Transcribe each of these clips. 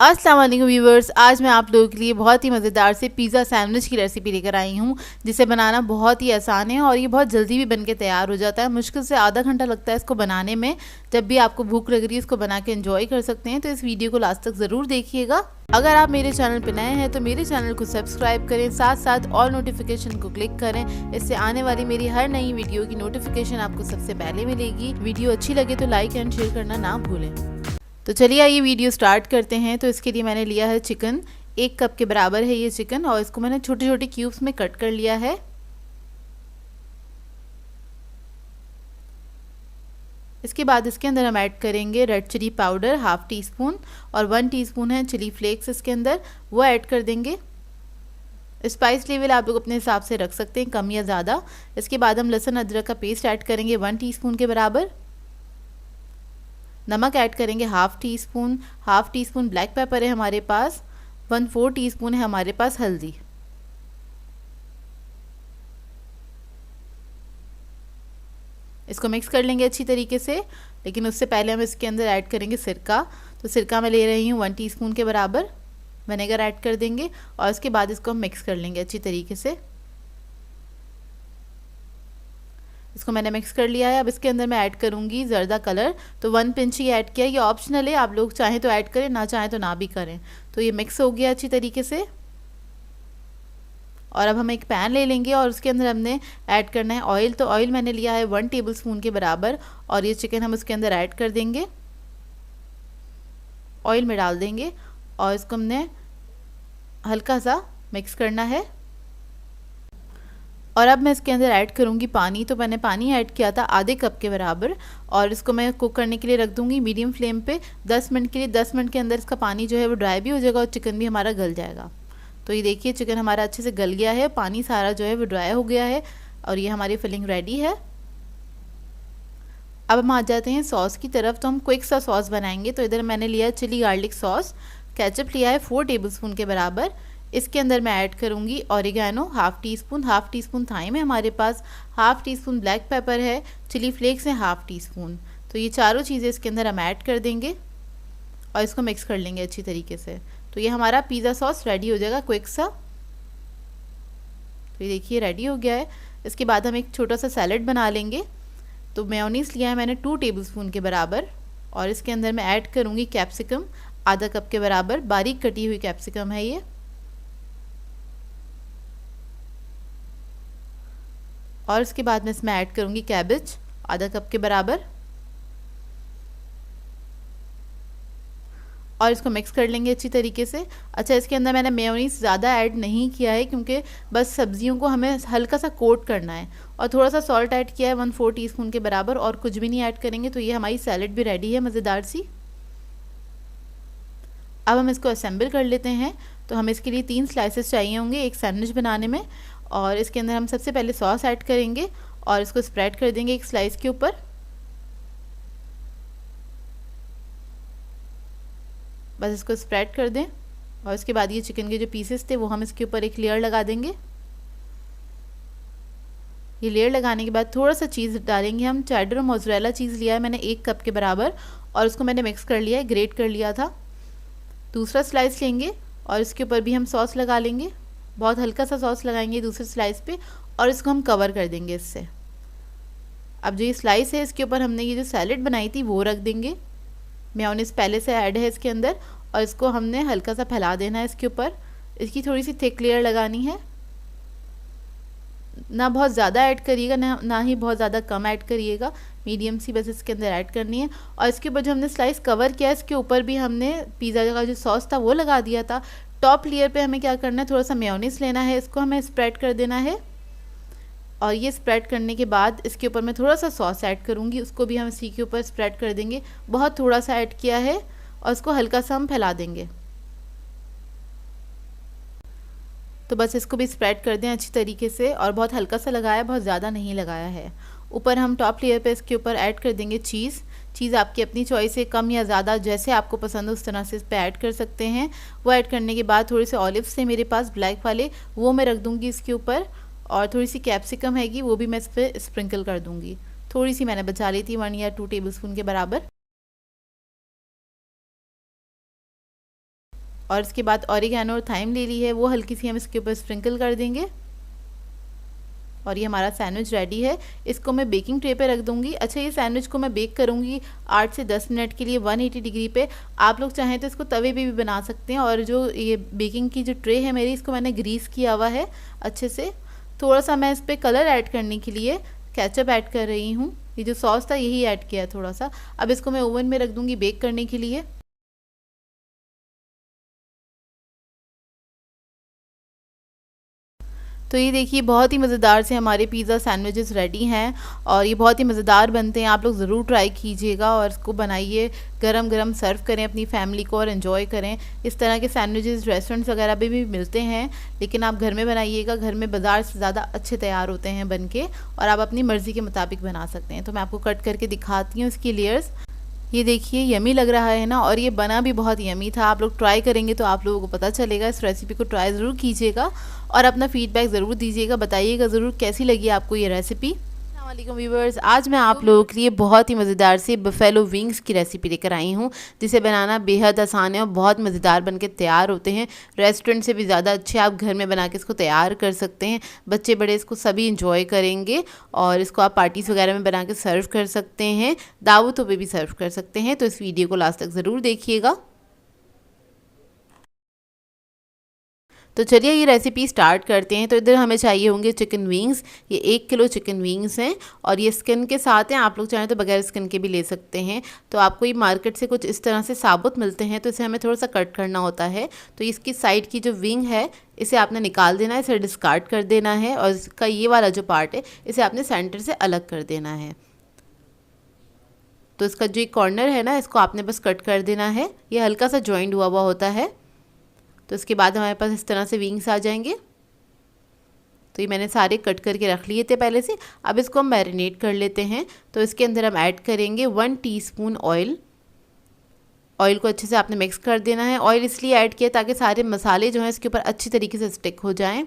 अस्सलाम वालेकुम व्यूवर्स, आज मैं आप लोगों के लिए बहुत ही मज़ेदार से पिज़्ज़ा सैंडविच की रेसिपी लेकर आई हूँ, जिसे बनाना बहुत ही आसान है और ये बहुत जल्दी भी बनके तैयार हो जाता है। मुश्किल से आधा घंटा लगता है इसको बनाने में। जब भी आपको भूख लग रही है इसको बना के एंजॉय कर सकते हैं, तो इस वीडियो को लास्ट तक ज़रूर देखिएगा। अगर आप मेरे चैनल पर नए हैं तो मेरे चैनल को सब्सक्राइब करें, साथ साथ ऑल नोटिफिकेशन को क्लिक करें। इससे आने वाली मेरी हर नई वीडियो की नोटिफिकेशन आपको सबसे पहले मिलेगी। वीडियो अच्छी लगे तो लाइक एंड शेयर करना ना भूलें। तो चलिए आइए वीडियो स्टार्ट करते हैं। तो इसके लिए मैंने लिया है चिकन, 1 कप के बराबर है ये चिकन, और इसको मैंने छोटे छोटे क्यूब्स में कट कर लिया है। इसके बाद इसके अंदर हम ऐड करेंगे रेड चिली पाउडर 1/2 टीस्पून और 1 टीस्पून है चिली फ्लेक्स इसके अंदर, वो ऐड कर देंगे। स्पाइस लेवल आप लोग अपने हिसाब से रख सकते हैं, कम या ज़्यादा। इसके बाद हम लहसुन अदरक का पेस्ट ऐड करेंगे 1 टीस्पून के बराबर। नमक ऐड करेंगे 1/2 टीस्पून। 1/2 टीस्पून ब्लैक पेपर है हमारे पास। 1/4 टीस्पून है हमारे पास हल्दी। इसको मिक्स कर लेंगे अच्छी तरीके से, लेकिन उससे पहले हम इसके अंदर ऐड करेंगे सिरका। तो सिरका मैं ले रही हूँ 1 टीस्पून के बराबर। विनेगर ऐड कर देंगे और उसके बाद इसको हम मिक्स कर लेंगे अच्छी तरीके से। इसको मैंने मिक्स कर लिया है। अब इसके अंदर मैं ऐड करूँगी ज़र्दा कलर, तो 1 पिंच ही ऐड किया। ये ऑप्शनल है, आप लोग चाहें तो ऐड करें, ना चाहें तो ना भी करें। तो ये मिक्स हो गया अच्छी तरीके से। और अब हम एक पैन ले लेंगे और उसके अंदर हमने ऐड करना है ऑयल। तो ऑयल मैंने लिया है 1 टेबलस्पून के बराबर और ये चिकन हम उसके अंदर ऐड कर देंगे, ऑयल में डाल देंगे और इसको हमने हल्का सा मिक्स करना है। और अब मैं इसके अंदर ऐड करूँगी पानी। तो मैंने पानी ऐड किया था आधे कप के बराबर और इसको मैं कुक करने के लिए रख दूँगी मीडियम फ्लेम पे 10 मिनट के लिए। 10 मिनट के अंदर इसका पानी जो है वो ड्राई भी हो जाएगा और चिकन भी हमारा गल जाएगा। तो ये देखिए चिकन हमारा अच्छे से गल गया है, पानी सारा जो है वो ड्राई हो गया है और ये हमारी फिलिंग रेडी है। अब हम आ जाते हैं सॉस की तरफ। तो हम क्विक सा सॉस बनाएंगे। तो इधर मैंने लिया है चिली गार्लिक सॉस। केचप लिया है 4 टेबलस्पून के बराबर। इसके अंदर मैं ऐड करूँगी ऑरिगेनो 1/2 टीस्पून। 1/2 टीस्पून थाइम है हमारे पास। 1/2 टीस्पून ब्लैक पेपर है। चिली फ्लेक्स है 1/2 टीस्पून। तो ये चारों चीज़ें इसके अंदर हम ऐड कर देंगे और इसको मिक्स कर लेंगे अच्छी तरीके से। तो ये हमारा पिज़्ज़ा सॉस रेडी हो जाएगा क्विक सा। तो ये देखिए रेडी हो गया है। इसके बाद हम एक छोटा सा सैलेड बना लेंगे। तो मेयोनीज लिया है मैंने 2 टेबलस्पून के बराबर और इसके अंदर मैं ऐड करूँगी कैप्सिकम आधा कप के बराबर। बारीक कटी हुई कैप्सिकम है ये। और इसके बाद मैं इसमें ऐड करूँगी कैबेज आधा कप के बराबर और इसको मिक्स कर लेंगे अच्छी तरीके से। अच्छा, इसके अंदर मैंने मेयोनीज ज़्यादा ऐड नहीं किया है क्योंकि बस सब्जियों को हमें हल्का सा कोट करना है। और थोड़ा सा सॉल्ट ऐड किया है 1/4 टीस्पून के बराबर और कुछ भी नहीं ऐड करेंगे। तो ये हमारी सैलेड भी रेडी है मज़ेदार सी। अब हम इसको असेंबल कर लेते हैं। तो हमें इसके लिए 3 स्लाइसेस चाहिए होंगे एक सैंडविच बनाने में। और इसके अंदर हम सबसे पहले सॉस ऐड करेंगे और इसको स्प्रेड कर देंगे एक स्लाइस के ऊपर। बस इसको स्प्रेड कर दें और इसके बाद ये चिकन के जो पीसेस थे वो हम इसके ऊपर एक लेयर लगा देंगे। ये लेयर लगाने के बाद थोड़ा सा चीज़ डालेंगे हम। चेडर और मोज़रेला चीज़ लिया है मैंने 1 कप के बराबर और उसको मैंने मिक्स कर लिया है, ग्रेट कर लिया था। दूसरा स्लाइस लेंगे और इसके ऊपर भी हम सॉस लगा लेंगे। बहुत हल्का सा सॉस लगाएंगे दूसरे स्लाइस पे और इसको हम कवर कर देंगे इससे। अब जो ये स्लाइस है इसके ऊपर हमने ये जो सैलेड बनाई थी वो रख देंगे। मेयोनीज पहले से ऐड है इसके अंदर और इसको हमने हल्का सा फैला देना है इसके ऊपर। इसकी थोड़ी सी थिक लेयर लगानी है, ना बहुत ज़्यादा ऐड करिएगा ना ही बहुत ज़्यादा कम ऐड करिएगा, मीडियम सी बस इसके अंदर ऐड करनी है। और इसके ऊपर जो हमने स्लाइस कवर किया इसके ऊपर भी हमने पिज़्ज़ा का जो सॉस था वो लगा दिया था। टॉप लेयर पे हमें क्या करना है, थोड़ा सा मेयोनीज लेना है, इसको हमें स्प्रेड कर देना है। और ये स्प्रेड करने के बाद इसके ऊपर मैं थोड़ा सा सॉस ऐड करूँगी, उसको भी हम इसी के ऊपर स्प्रेड कर देंगे। बहुत थोड़ा सा ऐड किया है और इसको हल्का सा हम फैला देंगे। तो बस इसको भी स्प्रेड कर दें अच्छी तरीके से और बहुत हल्का सा लगाया है, बहुत ज़्यादा नहीं लगाया है। ऊपर हम टॉप लेयर पे इसके ऊपर ऐड कर देंगे चीज़ आपकी अपनी चॉइस है, कम या ज़्यादा जैसे आपको पसंद हो उस तरह से इस पर ऐड कर सकते हैं। वो ऐड करने के बाद थोड़े से ऑलिव्स थे मेरे पास ब्लैक वाले, वो मैं रख दूँगी इसके ऊपर। और थोड़ी सी कैप्सिकम हैगी वो भी मैं इस पर स्प्रिंकल कर दूँगी। थोड़ी सी मैंने बचा ली थी 1 या 2 टेबलस्पून के बराबर। और इसके बाद ऑरिगेनो और थाइम ले ली है, वो हल्की सी हम इसके ऊपर स्प्रिंकल कर देंगे। और ये हमारा सैंडविच रेडी है। इसको मैं बेकिंग ट्रे पे रख दूंगी। अच्छा, ये सैंडविच को मैं बेक करूंगी 8 से 10 मिनट के लिए 180 डिग्री पे। आप लोग चाहें तो इसको तवे पे भी बना सकते हैं। और जो ये बेकिंग की जो ट्रे है मेरी, इसको मैंने ग्रीस किया हुआ है अच्छे से। थोड़ा सा मैं इस पर कलर ऐड करने के लिए केचप ऐड कर रही हूँ। ये जो सॉस था यही ऐड किया थोड़ा सा। अब इसको मैं ओवन में रख दूंगी बेक करने के लिए। तो ये देखिए बहुत ही मज़ेदार से हमारे पिज़्ज़ा सैंडविचेस रेडी हैं और ये बहुत ही मज़ेदार बनते हैं। आप लोग ज़रूर ट्राई कीजिएगा और इसको बनाइए, गरम गरम सर्व करें अपनी फैमिली को और एंजॉय करें। इस तरह के सैंडविचेस रेस्टोरेंट्स वगैरह पे भी मिलते हैं, लेकिन आप घर में बनाइएगा। घर में बाज़ार से ज़्यादा अच्छे तैयार होते हैं बन के, और आप अपनी मर्ज़ी के मुताबिक बना सकते हैं। तो मैं आपको कट करके दिखाती हूँ इसकी लेयर्स। ये देखिए यमी लग रहा है ना, और ये बना भी बहुत यमी था। आप लोग ट्राई करेंगे तो आप लोगों को पता चलेगा। इस रेसिपी को ट्राई ज़रूर कीजिएगा और अपना फीडबैक ज़रूर दीजिएगा, बताइएगा ज़रूर कैसी लगी आपको ये रेसिपी। अस्सलाम व्यूवर्स, आज मैं आप लोगों के लिए बहुत ही मज़ेदार सी बफेलो विंग्स की रेसिपी लेकर आई हूँ, जिसे बनाना बेहद आसान है और बहुत मज़ेदार बनके तैयार होते हैं। रेस्टोरेंट से भी ज़्यादा अच्छे आप घर में बना के इसको तैयार कर सकते हैं। बच्चे बड़े इसको सभी इंजॉय करेंगे और इसको आप पार्टीज़ वगैरह में बना के सर्व कर सकते हैं, दावतों पे भी सर्व कर सकते हैं। तो इस वीडियो को लास्ट तक ज़रूर देखिएगा। तो चलिए ये रेसिपी स्टार्ट करते हैं। तो इधर हमें चाहिए होंगे चिकन विंग्स। ये 1 किलो चिकन विंग्स हैं और ये स्किन के साथ हैं। आप लोग चाहें तो बगैर स्किन के भी ले सकते हैं। तो आपको ये मार्केट से कुछ इस तरह से साबुत मिलते हैं, तो इसे हमें थोड़ा सा कट करना होता है। तो इसकी साइड की जो विंग है इसे आपने निकाल देना है, इसे डिस्कार्ड कर देना है, और इसका ये वाला जो पार्ट है इसे आपने सेंटर से अलग कर देना है। तो इसका जो कॉर्नर है ना, इसको आपने बस कट कर देना है। ये हल्का सा जॉइंट हुआ हुआ होता है। तो इसके बाद हमारे पास इस तरह से विंग्स आ जाएंगे। तो ये मैंने सारे कट करके रख लिए थे पहले से। अब इसको हम मैरिनेट कर लेते हैं। तो इसके अंदर हम ऐड करेंगे 1 टीस्पून ऑयल। ऑयल को अच्छे से आपने मिक्स कर देना है। ऑयल इसलिए ऐड किया ताकि सारे मसाले जो हैं इसके ऊपर अच्छी तरीके से स्टिक हो जाएं।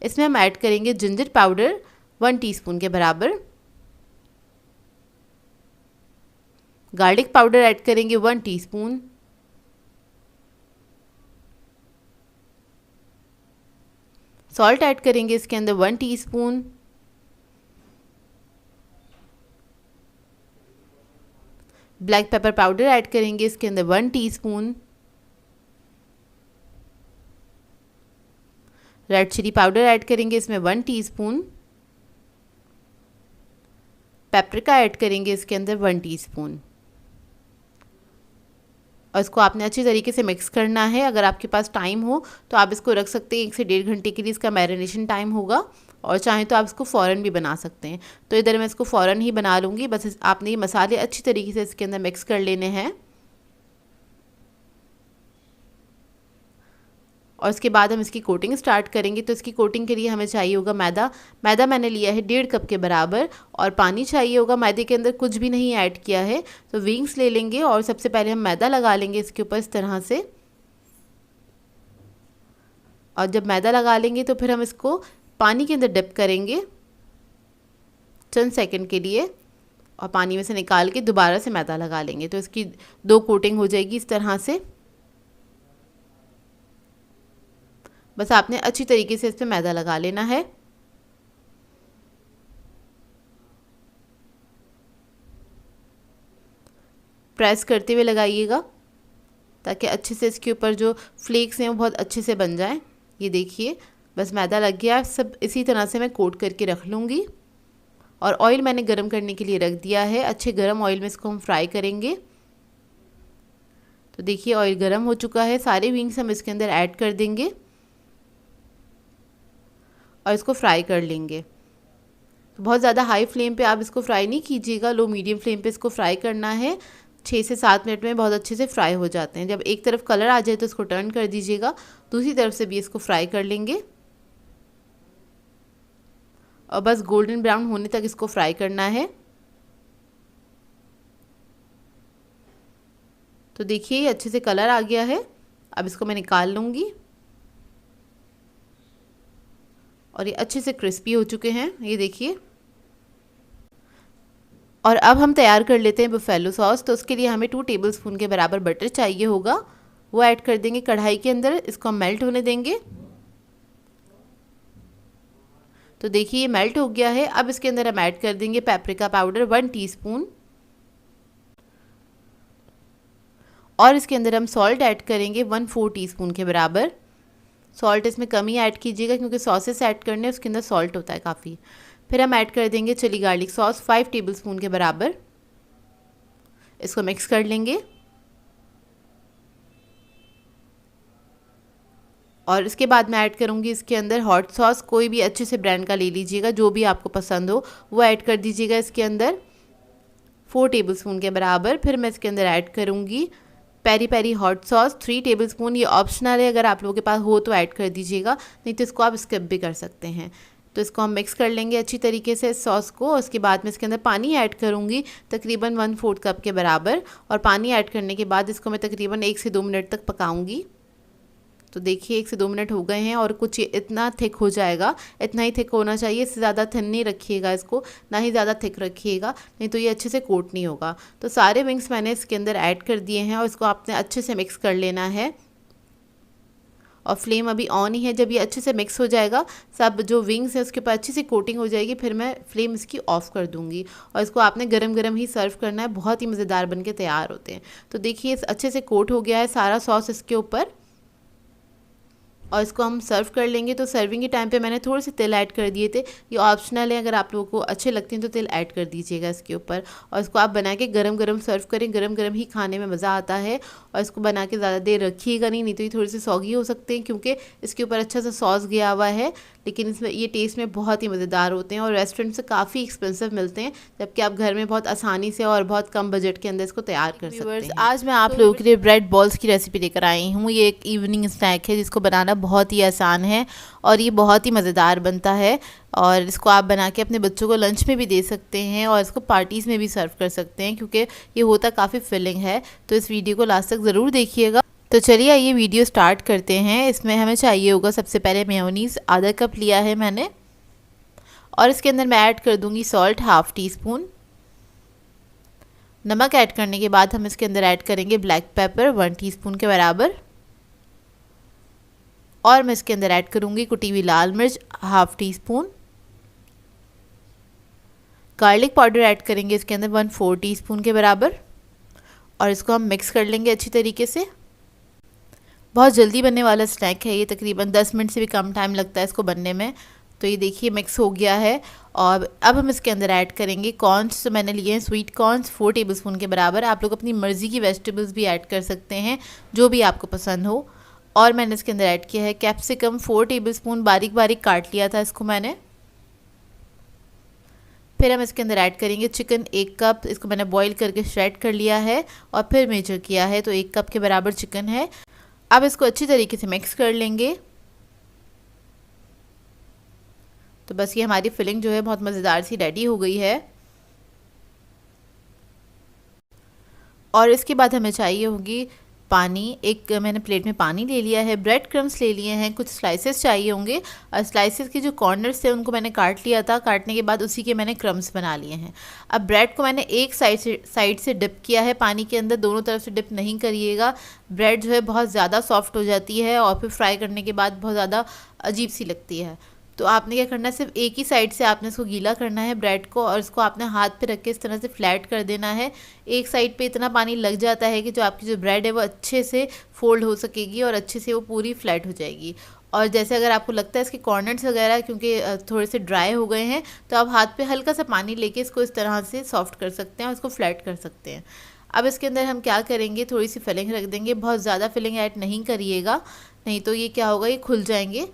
इसमें हम ऐड करेंगे जिंजर पाउडर 1 टीस्पून के बराबर। गार्लिक पाउडर ऐड करेंगे 1 टीस्पून। सॉल्ट ऐड करेंगे इसके अंदर 1 teaspoon. Black pepper powder add करेंगे इसके अंदर 1 teaspoon. Red chilli powder add करेंगे इसमें 1 टीस्पून। पेपरिका ऐड करेंगे इसके अंदर 1 टीस्पून। और इसको आपने अच्छी तरीके से मिक्स करना है। अगर आपके पास टाइम हो तो आप इसको रख सकते हैं, 1 से 1.5 घंटे के लिए इसका मैरिनेशन टाइम होगा। और चाहें तो आप इसको फ़ौरन भी बना सकते हैं। तो इधर मैं इसको फ़ौरन ही बना लूँगी। बस आपने ये मसाले अच्छी तरीके से इसके अंदर मिक्स कर लेने हैं। और इसके बाद हम इसकी कोटिंग स्टार्ट करेंगे। तो इसकी कोटिंग के लिए हमें चाहिए होगा मैदा। मैदा मैंने लिया है 1.5 कप के बराबर, और पानी चाहिए होगा। मैदे के अंदर कुछ भी नहीं ऐड किया है। तो विंग्स ले लेंगे और सबसे पहले हम मैदा लगा लेंगे इसके ऊपर इस तरह से। और जब मैदा लगा लेंगे तो फिर हम इसको पानी के अंदर डिप करेंगे चंद सेकंड के लिए, और पानी में से निकाल के दोबारा से मैदा लगा लेंगे। तो इसकी 2 कोटिंग हो जाएगी इस तरह से। बस आपने अच्छी तरीके से इस पर मैदा लगा लेना है। प्रेस करते हुए लगाइएगा ताकि अच्छे से इसके ऊपर जो फ्लेक्स हैं वो बहुत अच्छे से बन जाएं। ये देखिए बस मैदा लग गया। सब इसी तरह से मैं कोट करके रख लूँगी। और ऑयल मैंने गरम करने के लिए रख दिया है। अच्छे गरम ऑयल में इसको हम फ्राई करेंगे। तो देखिए ऑयल गरम हो चुका है। सारे विंग्स हम इसके अंदर ऐड कर देंगे और इसको फ्राई कर लेंगे। तो बहुत ज़्यादा हाई फ्लेम पे आप इसको फ्राई नहीं कीजिएगा, लो मीडियम फ्लेम पे इसको फ्राई करना है। 6 से 7 मिनट में बहुत अच्छे से फ्राई हो जाते हैं। जब एक तरफ कलर आ जाए तो इसको टर्न कर दीजिएगा, दूसरी तरफ से भी इसको फ्राई कर लेंगे। और बस गोल्डन ब्राउन होने तक इसको फ्राई करना है। तो देखिए अच्छे से कलर आ गया है। अब इसको मैं निकाल लूँगी और ये अच्छे से क्रिस्पी हो चुके हैं, ये देखिए। और अब हम तैयार कर लेते हैं बफेलो सॉस। तो उसके लिए हमें 2 टेबलस्पून के बराबर बटर चाहिए होगा। वो ऐड कर देंगे कढ़ाई के अंदर। इसको हम मेल्ट होने देंगे। तो देखिए ये मेल्ट हो गया है। अब इसके अंदर हम ऐड कर देंगे पेपरिका पाउडर 1 टीस्पून, और इसके अंदर हम सॉल्ट ऐड करेंगे 1/4 टीस्पून के बराबर। सॉल्ट इसमें कम ही ऐड कीजिएगा क्योंकि सॉसेस ऐड करने उसके अंदर सॉल्ट होता है काफ़ी। फिर हम ऐड कर देंगे चिली गार्लिक सॉस 5 टेबलस्पून के बराबर। इसको मिक्स कर लेंगे और इसके बाद मैं ऐड करूँगी इसके अंदर हॉट सॉस। कोई भी अच्छे से ब्रांड का ले लीजिएगा, जो भी आपको पसंद हो वो ऐड कर दीजिएगा इसके अंदर 4 टेबलस्पून के बराबर। फिर मैं इसके अंदर ऐड करूँगी peri peri hot sauce 3 tablespoon. ये ऑप्शनल है, अगर आप लोगों के पास हो तो ऐड कर दीजिएगा, नहीं तो इसको आप स्किप भी कर सकते हैं। तो इसको हम मिक्स कर लेंगे अच्छी तरीके से सॉस को। उसके बाद मैं इसके अंदर पानी ऐड करूँगी तकरीबन 1/4 कप के बराबर, और पानी ऐड करने के बाद इसको मैं तकरीबन 1 से 2 मिनट तक पकाऊंगी। तो देखिए 1 से 2 मिनट हो गए हैं और कुछ इतना थिक हो जाएगा, इतना ही थिक होना चाहिए। इससे ज़्यादा थिन नहीं रखिएगा इसको, ना ही ज़्यादा थिक रखिएगा, नहीं तो ये अच्छे से कोट नहीं होगा। तो सारे विंग्स मैंने इसके अंदर ऐड कर दिए हैं और इसको आपने अच्छे से मिक्स कर लेना है, और फ्लेम अभी ऑन ही है। जब ये अच्छे से मिक्स हो जाएगा, सब जो विंग्स है उसके ऊपर अच्छी सी कोटिंग हो जाएगी, फिर मैं फ्लेम इसकी ऑफ़ कर दूंगी और इसको आपने गरम गरम ही सर्व करना है। बहुत ही मज़ेदार बन के तैयार होते हैं। तो देखिए अच्छे से कोट हो गया है सारा सॉस इसके ऊपर, और इसको हम सर्व कर लेंगे। तो सर्विंग के टाइम पे मैंने थोड़े से तिल ऐड कर दिए थे, ये ऑप्शनल है, अगर आप लोगों को अच्छे लगते हैं तो तिल ऐड कर दीजिएगा इसके ऊपर। और इसको आप बना के गरम गरम सर्व करें, गरम गरम ही खाने में मज़ा आता है। और इसको बना के ज़्यादा देर रखिएगा नहीं तो ये थोड़े से सॉगी हो सकते हैं, क्योंकि इसके ऊपर अच्छा सा सॉस गया हुआ है। लेकिन इसमें ये टेस्ट में बहुत ही मज़ेदार होते हैं और रेस्टोरेंट से काफ़ी एक्सपेंसिव मिलते हैं, जबकि आप घर में बहुत आसानी से और बहुत कम बजट के अंदर इसको तैयार कर सकते हैं। आज मैं आप लोगों के लिए ब्रेड बॉल्स की रेसिपी लेकर आई हूँ। ये एक इवनिंग स्नैक है जिसको बनाना बहुत ही आसान है और ये बहुत ही मज़ेदार बनता है। और इसको आप बना के अपने बच्चों को लंच में भी दे सकते हैं और इसको पार्टीज़ में भी सर्व कर सकते हैं, क्योंकि ये होता काफ़ी फिलिंग है। तो इस वीडियो को लास्ट तक ज़रूर देखिएगा। तो चलिए ये वीडियो स्टार्ट करते हैं। इसमें हमें चाहिए होगा सबसे पहले मेयोनीज़ आधा कप लिया है मैंने, और इसके अंदर मैं ऐड कर दूंगी सॉल्ट 1/2 टीस्पून। नमक ऐड करने के बाद हम इसके अंदर ऐड करेंगे ब्लैक पेपर 1 टीस्पून के बराबर, और मैं इसके अंदर ऐड करूंगी कुटी हुई लाल मिर्च 1/2 टीस्पून। गार्लिक पाउडर ऐड करेंगे इसके अंदर 1/4 टीस्पून के बराबर, और इसको हम मिक्स कर लेंगे अच्छी तरीके से। बहुत जल्दी बनने वाला स्नैक है ये, तकरीबन 10 मिनट से भी कम टाइम लगता है इसको बनने में। तो ये देखिए मिक्स हो गया है। और अब हम इसके अंदर ऐड करेंगे कॉर्न्स। तो मैंने लिए हैं स्वीट कॉर्न्स 4 टेबलस्पून के बराबर। आप लोग अपनी मर्ज़ी की वेजिटेबल्स भी ऐड कर सकते हैं, जो भी आपको पसंद हो। और मैंने इसके अंदर ऐड किया है कैप्सिकम 4 टेबलस्पून, बारीक बारीक काट लिया था इसको मैंने। फिर हम इसके अंदर ऐड करेंगे चिकन 1 कप, इसको मैंने बॉईल करके श्रेड कर लिया है और फिर मेजर किया है, तो 1 कप के बराबर चिकन है। अब इसको अच्छी तरीके से मिक्स कर लेंगे। तो बस ये हमारी फिलिंग जो है बहुत मज़ेदार सी रेडी हो गई है। और इसके बाद हमें चाहिए होगी पानी। एक मैंने प्लेट में पानी ले लिया है, ब्रेड क्रम्स ले लिए हैं, कुछ स्लाइसेस चाहिए होंगे, और स्लाइसेस के जो कॉर्नर्स थे उनको मैंने काट लिया था। काटने के बाद उसी के मैंने क्रम्स बना लिए हैं। अब ब्रेड को मैंने एक साइड से डिप किया है पानी के अंदर, दोनों तरफ से डिप नहीं करिएगा। ब्रेड जो है बहुत ज़्यादा सॉफ्ट हो जाती है और फिर फ्राई करने के बाद बहुत ज़्यादा अजीब सी लगती है। तो आपने क्या करना है, सिर्फ एक ही साइड से आपने इसको गीला करना है ब्रेड को, और इसको आपने हाथ पे रख के इस तरह से फ्लैट कर देना है। एक साइड पे इतना पानी लग जाता है कि जो आपकी जो ब्रेड है वो अच्छे से फोल्ड हो सकेगी और अच्छे से वो पूरी फ्लैट हो जाएगी। और जैसे अगर आपको लगता है इसके कॉर्नर्स वगैरह क्योंकि थोड़े से ड्राई हो गए हैं, तो आप हाथ पे हल्का सा पानी लेके इसको इस तरह से सॉफ्ट कर सकते हैं और इसको फ्लैट कर सकते हैं। अब इसके अंदर हम क्या करेंगे, थोड़ी सी फिलिंग रख देंगे। बहुत ज़्यादा फिलिंग ऐड नहीं करिएगा, नहीं तो ये क्या होगा, ये खुल जाएंगे।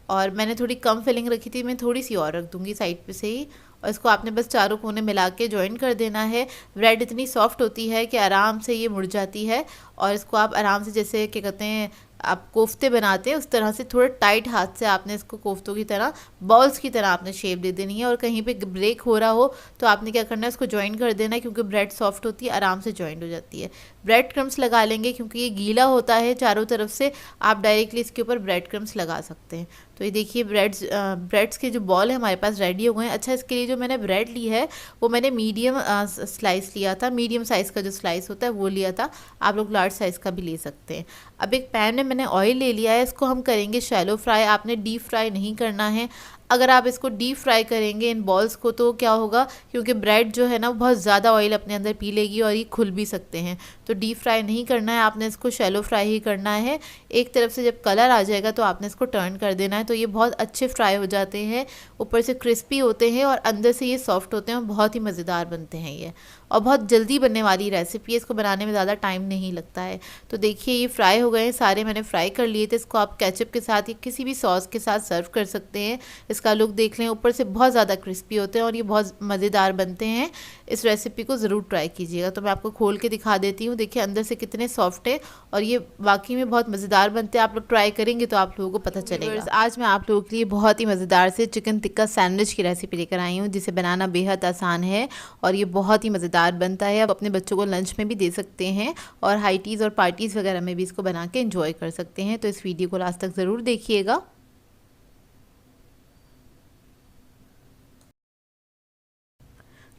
और मैंने थोड़ी कम फिलिंग रखी थी, मैं थोड़ी सी और रख दूंगी साइड पे से ही। और इसको आपने बस चारों कोने मिला के ज्वाइन कर देना है। ब्रेड इतनी सॉफ्ट होती है कि आराम से ये मुड़ जाती है, और इसको आप आराम से, जैसे क्या कहते हैं आप कोफ्ते बनाते हैं उस तरह से थोड़ा टाइट हाथ से आपने इसको कोफ्तों की तरह, बॉल्स की तरह आपने शेप दे देनी है। और कहीं पे ब्रेक हो रहा हो तो आपने क्या करना है, इसको ज्वाइन कर देना है, क्योंकि ब्रेड सॉफ्ट होती है, आराम से ज्वाइन हो जाती है। ब्रेड क्रम्स लगा लेंगे क्योंकि ये गीला होता है चारों तरफ से, आप डायरेक्टली इसके ऊपर ब्रेड क्रम्स लगा सकते हैं। तो ये देखिए ब्रेड्स के जो बॉल है हमारे पास रेडी हो गए हैं। अच्छा, इसके लिए जो मैंने ब्रेड ली है वो मैंने मीडियम स्लाइस लिया था, मीडियम साइज़ का जो स्लाइस होता है वो लिया था। आप लोग लार्ज साइज़ का भी ले सकते हैं। अब एक पैन में मैंने ऑयल ले लिया है, इसको हम करेंगे शैलो फ्राई। आपने डीप फ्राई नहीं करना है। अगर आप इसको डीप फ्राई करेंगे इन बॉल्स को तो क्या होगा, क्योंकि ब्रेड जो है ना वो बहुत ज़्यादा ऑयल अपने अंदर पी लेगी और ये खुल भी सकते हैं। तो डीप फ्राई नहीं करना है, आपने इसको शैलो फ्राई ही करना है। एक तरफ से जब कलर आ जाएगा तो आपने इसको टर्न कर देना है। तो ये बहुत अच्छे फ्राई हो जाते हैं, ऊपर से क्रिस्पी होते हैं और अंदर से ये सॉफ्ट होते हैं और बहुत ही मज़ेदार बनते हैं ये। और बहुत जल्दी बनने वाली रेसिपी है, इसको बनाने में ज़्यादा टाइम नहीं लगता है। तो देखिए ये फ्राई हो गए हैं सारे, मैंने फ्राई कर लिए थे। इसको आप केचप के साथ या किसी भी सॉस के साथ सर्व कर सकते हैं। इसका लुक देख लें, ऊपर से बहुत ज़्यादा क्रिस्पी होते हैं और ये बहुत मज़ेदार बनते हैं। इस रेसिपी को ज़रूर ट्राई कीजिएगा। तो मैं आपको खोल के दिखा देती हूँ। देखिए अंदर से कितने सॉफ्ट है और ये वाकई में बहुत मज़ेदार बनते हैं। आप लोग ट्राई करेंगे तो आप लोगों को पता चलेगा। आज मैं आप लोगों के लिए बहुत ही मज़ेदार से चिकन टिक्का सैंडविच की रेसिपी लेकर आई हूँ, जिसे बनाना बेहद आसान है और ये बहुत ही मज़ेदार बनता है। आप अपने बच्चों को लंच में भी दे सकते हैं और हाईटीज़ और पार्टीज़ वगैरह में भी इसको बना के एंजॉय कर सकते हैं। तो इस वीडियो को लास्ट तक ज़रूर देखिएगा।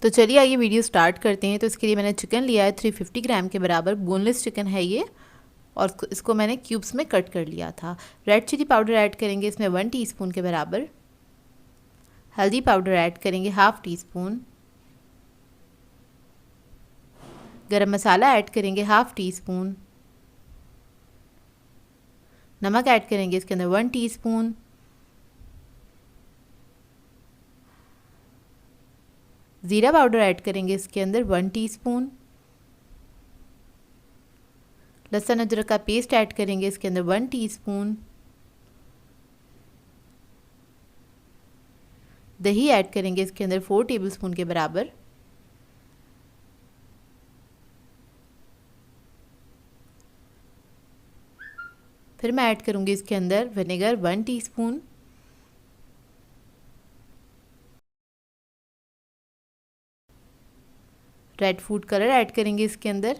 तो चलिए आइए वीडियो स्टार्ट करते हैं। तो इसके लिए मैंने चिकन लिया है 350 ग्राम के बराबर, बोनलेस चिकन है ये, और इसको मैंने क्यूब्स में कट कर लिया था। रेड चिली पाउडर ऐड करेंगे इसमें 1 टीस्पून के बराबर। हल्दी पाउडर ऐड करेंगे 1/2 टीस्पून। गरम मसाला ऐड करेंगे 1/2 टीस्पून। नमक ऐड करेंगे इसके अंदर 1 टीस्पून। ज़ीरा पाउडर ऐड करेंगे इसके अंदर 1 टीस्पून। लहसुन अदरक का पेस्ट ऐड करेंगे इसके अंदर 1 टीस्पून। दही ऐड करेंगे इसके अंदर 4 टेबलस्पून के बराबर। फिर मैं ऐड करूँगी इसके अंदर vinegar 1 teaspoon. Red food colour add करेंगे इसके अंदर।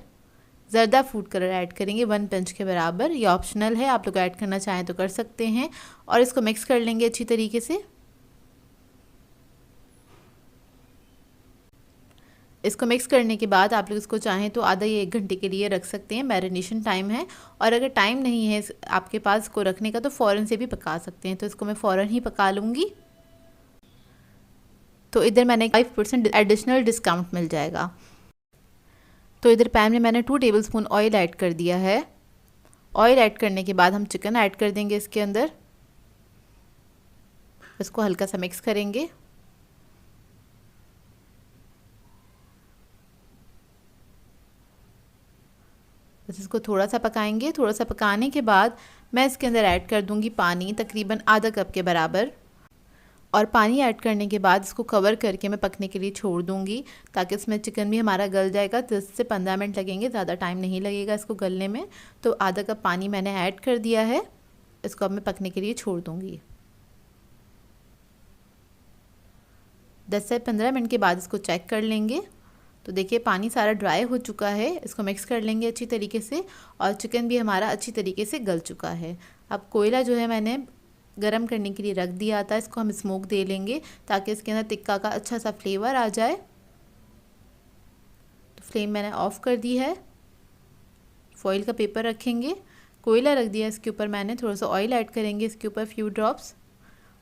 ज़रदा फूड कलर ऐड करेंगे 1 पिंच के बराबर। ये ऑप्शनल है, आप लोग ऐड करना चाहें तो कर सकते हैं। और इसको मिक्स कर लेंगे अच्छी तरीके से। इसको मिक्स करने के बाद आप लोग इसको चाहें तो आधा या 1 घंटे के लिए रख सकते हैं, मैरिनेशन टाइम है। और अगर टाइम नहीं है आपके पास इसको रखने का तो फ़ौरन से भी पका सकते हैं। तो इसको मैं फ़ौरन ही पका लूँगी। तो इधर मैंने 5% एडिशनल डिस्काउंट मिल जाएगा। तो इधर पैन में मैंने 2 टेबलस्पून ऑयल ऐड कर दिया है। ऑयल ऐड करने के बाद हम चिकन ऐड कर देंगे इसके अंदर। इसको हल्का सा मिक्स करेंगे। बस इसको थोड़ा सा पकाएंगे। थोड़ा सा पकाने के बाद मैं इसके अंदर ऐड कर दूंगी पानी, तकरीबन आधा कप के बराबर। और पानी ऐड करने के बाद इसको कवर करके मैं पकने के लिए छोड़ दूंगी, ताकि इसमें चिकन भी हमारा गल जाएगा। 10 से 15 मिनट लगेंगे, ज़्यादा टाइम नहीं लगेगा इसको गलने में। तो आधा कप पानी मैंने ऐड कर दिया है। इसको अब मैं पकने के लिए छोड़ दूंगी। 10 से 15 मिनट के बाद इसको चेक कर लेंगे। तो देखिए पानी सारा ड्राई हो चुका है। इसको मिक्स कर लेंगे अच्छी तरीके से और चिकन भी हमारा अच्छी तरीके से गल चुका है। अब कोयला जो है मैंने गरम करने के लिए रख दिया था, इसको हम स्मोक दे लेंगे ताकि इसके अंदर टिक्का का अच्छा सा फ्लेवर आ जाए। तो फ्लेम मैंने ऑफ़ कर दी है। फॉइल का पेपर रखेंगे, कोयला रख दिया, इसके ऊपर मैंने थोड़ा सा ऑयल ऐड करेंगे इसके ऊपर फ्यू ड्रॉप्स,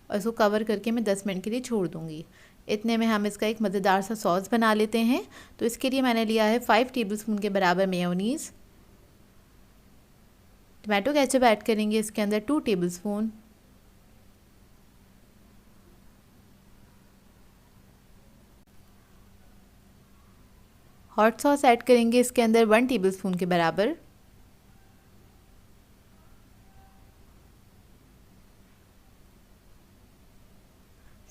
और इसको कवर करके मैं 10 मिनट के लिए छोड़ दूँगी। इतने में हम इसका एक मज़ेदार सा सॉस बना लेते हैं। तो इसके लिए मैंने लिया है 5 टेबलस्पून के बराबर मेयोनीज़। टमाटो केचप ऐड करेंगे इसके अंदर 2 टेबलस्पून। हॉट सॉस ऐड करेंगे इसके अंदर 1 टेबलस्पून के बराबर।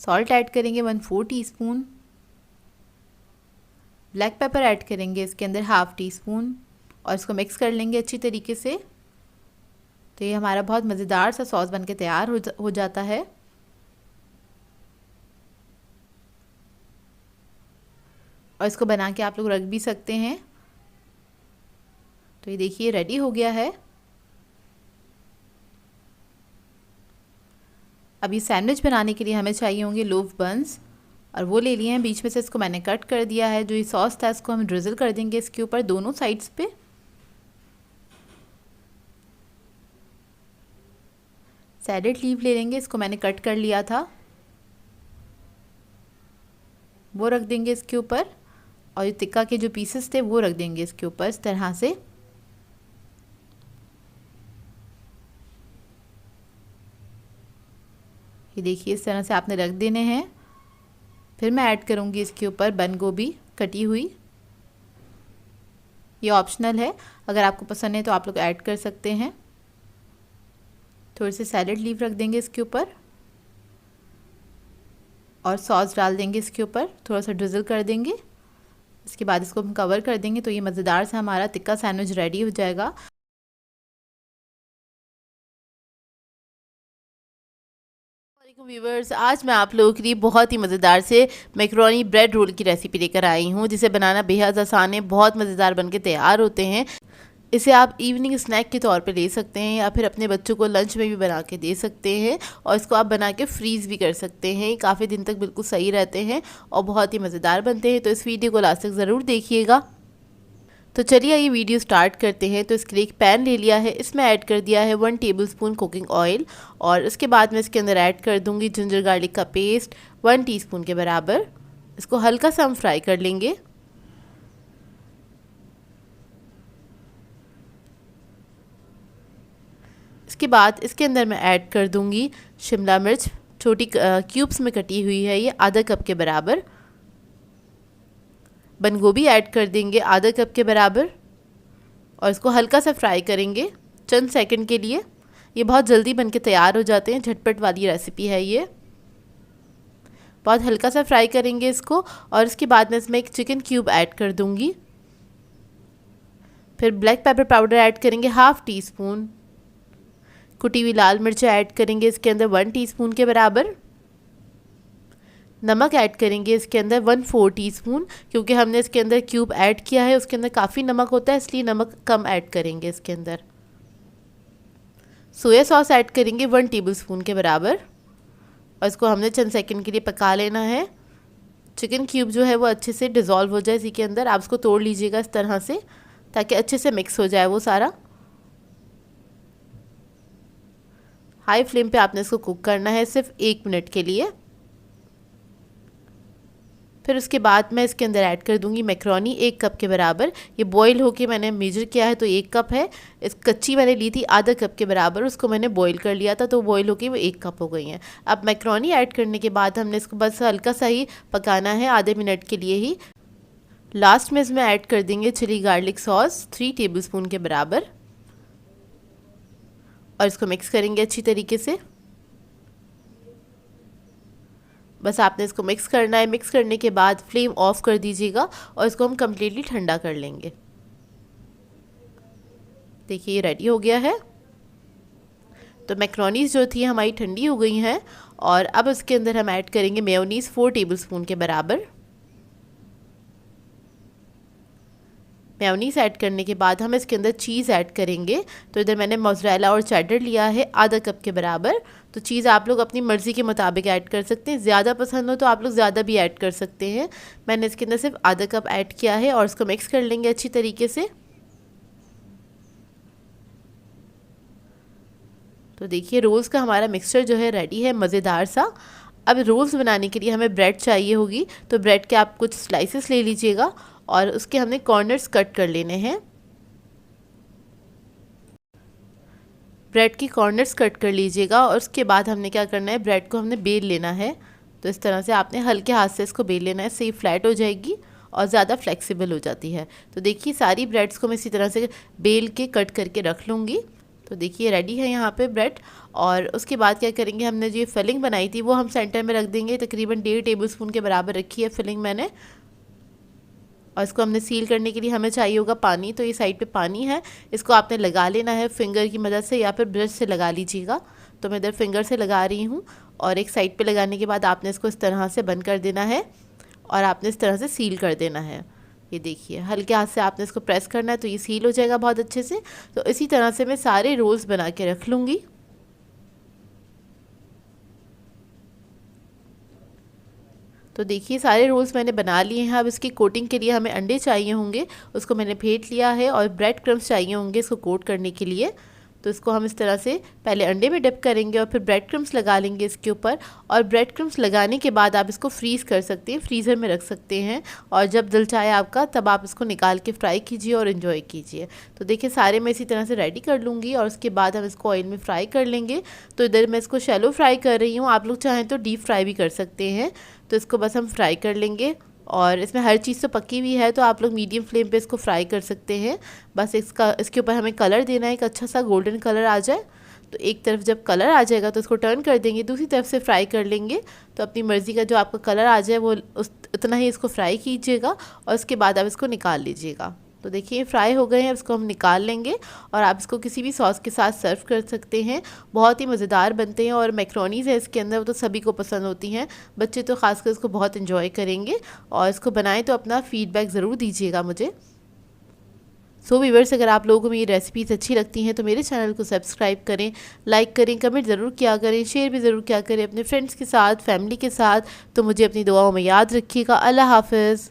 सॉल्ट ऐड करेंगे 1/4 टीस्पून। ब्लैक पेपर ऐड करेंगे इसके अंदर 1/2 टीस्पून और इसको मिक्स कर लेंगे अच्छी तरीके से। तो ये हमारा बहुत मज़ेदार सा सॉस बनके तैयार हो जाता है। और इसको बना के आप लोग रख भी सकते हैं। तो ये देखिए रेडी हो गया है। अब ये सैंडविच बनाने के लिए हमें चाहिए होंगे लोफ बन्स, और वो ले लिए हैं। बीच में से इसको मैंने कट कर दिया है। जो ये सॉस था इसको हम ड्रिजल कर देंगे इसके ऊपर दोनों साइड्स पे। सैलेड लीफ ले लेंगे, इसको मैंने कट कर लिया था, वो रख देंगे इसके ऊपर। और ये टिक्का के जो पीसेस थे वो रख देंगे इसके ऊपर इस तरह से। ये देखिए इस तरह से आपने रख देने हैं। फिर मैं ऐड करूँगी इसके ऊपर बंद गोभी कटी हुई। ये ऑप्शनल है, अगर आपको पसंद है तो आप लोग ऐड कर सकते हैं। थोड़ी सी सैलेड लीफ रख देंगे इसके ऊपर और सॉस डाल देंगे इसके ऊपर, थोड़ा सा ड्रिजल कर देंगे। इसके बाद इसको हम कवर कर देंगे तो ये मज़ेदार सा हमारा टिक्का सैंडविच रेडी हो जाएगा। व्यूवर्स, आज मैं आप लोगों के लिए बहुत ही मज़ेदार से मैक्रोनी ब्रेड रोल की रेसिपी लेकर आई हूँ, जिसे बनाना बेहद आसान है, बहुत मज़ेदार बनके तैयार होते हैं। इसे आप इवनिंग स्नैक के तौर पे ले सकते हैं या फिर अपने बच्चों को लंच में भी बना के दे सकते हैं, और इसको आप बना के फ्रीज़ भी कर सकते हैं। काफ़ी दिन तक बिल्कुल सही रहते हैं और बहुत ही मज़ेदार बनते हैं। तो इस वीडियो को लास्ट तक ज़रूर देखिएगा। तो चलिए ये वीडियो स्टार्ट करते हैं। तो इसके लिए एक पैन ले लिया है, इसमें ऐड कर दिया है 1 टेबलस्पून कुकिंग ऑयल, और इसके बाद मैं इसके अंदर ऐड कर दूंगी जिंजर गार्लिक का पेस्ट 1 टीस्पून के बराबर। इसको हल्का सा हम फ्राई कर लेंगे। इसके बाद इसके अंदर मैं ऐड कर दूंगी शिमला मिर्च, छोटी क्यूब्स में कटी हुई है, ये आधा कप के बराबर। बंद गोभी ऐड कर देंगे आधा कप के बराबर, और इसको हल्का सा फ्राई करेंगे चंद सेकंड के लिए। ये बहुत जल्दी बनके तैयार हो जाते हैं, झटपट वाली रेसिपी है ये। बहुत हल्का सा फ्राई करेंगे इसको, और इसके बाद मैं इसमें एक चिकन क्यूब ऐड कर दूंगी। फिर ब्लैक पेपर पाउडर ऐड करेंगे 1/2 टीस्पून। कुटी हुई लाल मिर्च ऐड करेंगे इसके अंदर 1 टीस्पून के बराबर। नमक ऐड करेंगे इसके अंदर 1/4 टीस्पून, क्योंकि हमने इसके अंदर क्यूब ऐड किया है, उसके अंदर काफ़ी नमक होता है, इसलिए नमक कम ऐड करेंगे इसके अंदर। सोया सॉस ऐड करेंगे 1 टेबलस्पून के बराबर, और इसको हमने चंद सेकंड के लिए पका लेना है। चिकन क्यूब जो है वो अच्छे से डिज़ोल्व हो जाए इसी के अंदर। आप इसको तोड़ लीजिएगा इस तरह से, ताकि अच्छे से मिक्स हो जाए वो सारा। हाई फ्लेम पे आपने इसको कुक करना है सिर्फ 1 मिनट के लिए। फिर उसके बाद मैं इसके अंदर ऐड कर दूंगी मैक्रोनी 1 कप के बराबर। ये बॉईल होके मैंने मेजर किया है तो 1 कप है। इस कच्ची मैंने ली थी आधा कप के बराबर, उसको मैंने बॉईल कर लिया था तो बॉईल होके वो 1 कप हो गई हैं। अब मैक्रोनी ऐड करने के बाद हमने इसको बस हल्का सा ही पकाना है, आधे मिनट के लिए ही। लास्ट में इसमें ऐड कर देंगे चिली गार्लिक सॉस 3 टेबलस्पून के बराबर, और इसको मिक्स करेंगे अच्छी तरीके से। बस आपने इसको मिक्स करना है। मिक्स करने के बाद फ्लेम ऑफ कर दीजिएगा और इसको हम कम्प्लीटली ठंडा कर लेंगे। देखिए ये रेडी हो गया है। तो मैक्रोनीज जो थी हमारी ठंडी हो गई हैं, और अब इसके अंदर हम ऐड करेंगे मेयोनीज़ 4 टेबलस्पून के बराबर। मेयोनीज़ ऐड करने के बाद हम इसके अंदर चीज़ ऐड करेंगे। तो इधर मैंने मोज़रेला और चेडर लिया है आधा कप के बराबर। तो चीज़ आप लोग अपनी मर्ज़ी के मुताबिक ऐड कर सकते हैं, ज़्यादा पसंद हो तो आप लोग ज़्यादा भी ऐड कर सकते हैं। मैंने इसके अंदर सिर्फ आधा कप ऐड किया है, और इसको मिक्स कर लेंगे अच्छी तरीके से। तो देखिए रोल्स का हमारा मिक्सचर जो है रेडी है, मज़ेदार सा। अब रोल्स बनाने के लिए हमें ब्रेड चाहिए होगी, तो ब्रेड के आप कुछ स्लाइसेस ले लीजिएगा और उसके हमने कॉर्नर्स कट कर लेने हैं। ब्रेड की कॉर्नर्स कट कर लीजिएगा, और उसके बाद हमने क्या करना है, ब्रेड को हमने बेल लेना है। तो इस तरह से आपने हल्के हाथ से इसको बेल लेना है, इससे फ्लैट हो जाएगी और ज़्यादा फ्लेक्सिबल हो जाती है। तो देखिए सारी ब्रेड्स को मैं इसी तरह से बेल के कट करके रख लूँगी। तो देखिए रेडी है यहाँ पे ब्रेड। और उसके बाद क्या करेंगे, हमने जो ये फिलिंग बनाई थी वो हम सेंटर में रख देंगे। तकरीबन 1.5 टेबलस्पून के बराबर रखी है फिलिंग मैंने, और इसको हमने सील करने के लिए हमें चाहिए होगा पानी। तो ये साइड पे पानी है, इसको आपने लगा लेना है फिंगर की मदद से या फिर ब्रश से लगा लीजिएगा। तो मैं इधर फिंगर से लगा रही हूँ, और एक साइड पे लगाने के बाद आपने इसको इस तरह से बंद कर देना है, और आपने इस तरह से सील कर देना है। ये देखिए हल्के हाथ से आपने इसको प्रेस करना है तो ये सील हो जाएगा बहुत अच्छे से। तो इसी तरह से मैं सारे रोल्स बना के रख लूँगी। तो देखिए सारे रोल्स मैंने बना लिए हैं। अब इसकी कोटिंग के लिए हमें अंडे चाहिए होंगे, उसको मैंने फेंट लिया है, और ब्रेड क्रम्स चाहिए होंगे इसको कोट करने के लिए। तो इसको हम इस तरह से पहले अंडे में डिप करेंगे और फिर ब्रेड क्रम्स लगा लेंगे इसके ऊपर। और ब्रेड क्रम्स लगाने के बाद आप इसको फ्रीज़ कर सकते हैं, फ्रीज़र में रख सकते हैं, और जब दिल चाहे आपका तब आप इसको निकाल के फ्राई कीजिए और इन्जॉय कीजिए। तो देखिए सारे मैं इसी तरह से रेडी कर लूँगी और उसके बाद हम इसको ऑयल में फ्राई कर लेंगे। तो इधर मैं इसको शैलो फ्राई कर रही हूँ, आप लोग चाहें तो डीप फ्राई भी कर सकते हैं। तो इसको बस हम फ्राई कर लेंगे, और इसमें हर चीज़ तो पकी हुई है, तो आप लोग मीडियम फ्लेम पे इसको फ्राई कर सकते हैं। बस इसके ऊपर हमें कलर देना है, एक अच्छा सा गोल्डन कलर आ जाए। तो एक तरफ जब कलर आ जाएगा तो इसको टर्न कर देंगे, दूसरी तरफ से फ्राई कर लेंगे। तो अपनी मर्ज़ी का जो आपका कलर आ जाए वो उतना ही इसको फ्राई कीजिएगा, और उसके बाद आप इसको निकाल लीजिएगा। तो देखिए फ्राई हो गए हैं, अब इसको हम निकाल लेंगे और आप इसको किसी भी सॉस के साथ सर्व कर सकते हैं। बहुत ही मज़ेदार बनते हैं, और मैक्रोनीज़ है इसके अंदर, वो तो सभी को पसंद होती हैं, बच्चे तो खासकर इसको बहुत इन्जॉय करेंगे। और इसको बनाएं तो अपना फ़ीडबैक ज़रूर दीजिएगा मुझे। सो व्यूअर्स, अगर आप लोगों को मेरी रेसिपीज़ अच्छी लगती हैं तो मेरे चैनल को सब्सक्राइब करें, लाइक करें, कमेंट ज़रूर किया करें, शेयर भी ज़रूर किया करें अपने फ्रेंड्स के साथ, फैमिली के साथ। तो मुझे अपनी दुआओं में याद रखिएगा। अल्लाह हाफ़िज़।